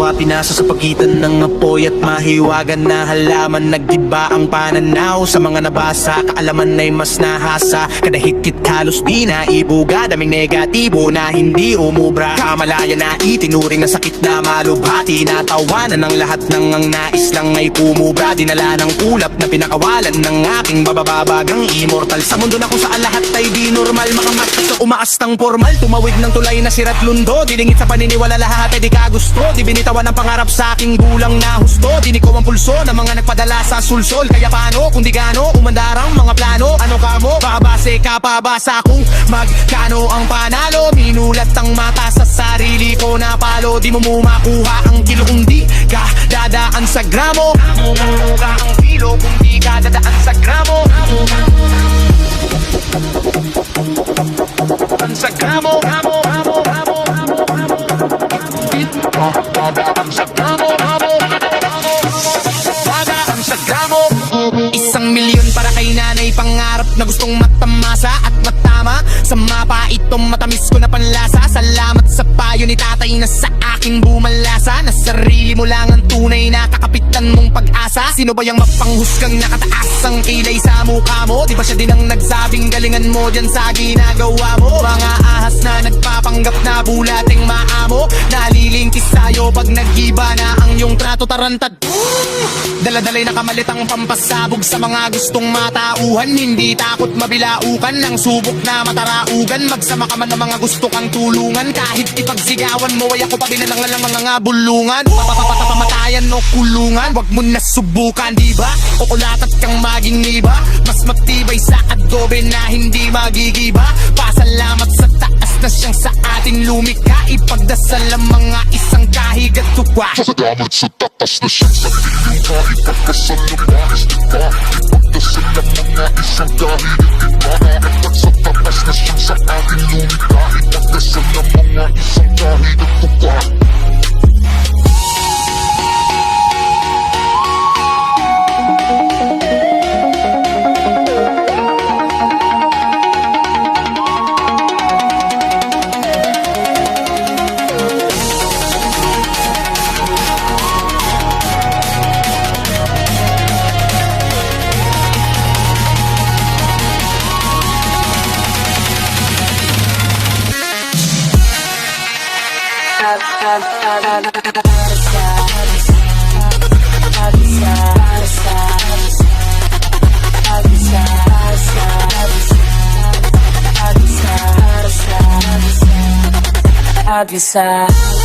Kaluluwa pinasa sa pagitan ng apoy at mahiwagan na halaman. Nagdiba ang pananaw sa mga nabasa, kaalaman ay mas nahasa. Kada higit halos di naibuga, daming negatibo na hindi umubra. Kamalaya na itinuring na sakit na malubha, tinatawanan ng lahat ng ang nais lang ay pumubra. Dinala ng ulap na pinakawalan ng aking bababagang immortal. Sa mundo na kung saan lahat ay di normal, makamat sa umaastang formal. Tumawid ng tulay na sirat lundo, dilingit sa paniniwala lahat ay di ka gusto. Di binitawan ng pangarap sa aking gulang na husto. Diniko ang pulso ng mga nagpadala sa sulsol. Kaya paano kung di gano umandarang mga plano? Ano ka mo? Babase ka pa ba sa kung magkano ang panalo? Minulat ang mata sa sarili ko na palo. Di mo makuha ang kilo kung di ka dadaan sa gramo. Mamuka ang kilo kung di ka dadaan sa gramo. Sa gramo, gramo, gramo, gramo, Isang milyon para kay nanay, pangarap na gustong matamasa at matama. Sa mapa itong matamis ko na panlasa. Salamat sa payo ni tatay na sa aking bumalasa. Na sarili mo lang ang tunay na kakapitan mong pag-asa. Sino ba yung mapanghusgang nakataas ang kilay sa mukha mo? Di ba siya din ang nagsabing galingan mo dyan sa ginagawa mo? Mga ahas na nagpapanggap na bulating maamo, nalilingkis sa'yo pag nag-iba na ang iyong trato tarantad. Daladalay na kamalit ang pampasabog sa mga gustong matauhan. Hindi takot mabilaukan ng subok na mataraugan. Magsama ka man ng mga gusto kang tulungan. Kahit ipagsigawan mo ay ako pa binalangan ng mga bulungan. Papamatayan o kulungan, wag mo na subukan, diba? Kukulatat kang maging niba, mas matibay sa adobe na hindi magigiba. Pasalamat sa taas na siyang sa ating lumika. Ipagdasal ang mga isang kahig at tukwa. Salamat sa taas na siyang sa piling ka. Ipagdasal ng bahis diba? Ipagdasal ang mga isang kahig at iba. At sa taas na siyang sa ating lumika. Ipagdasal ang mga isang kahig at tukwa. Avisa.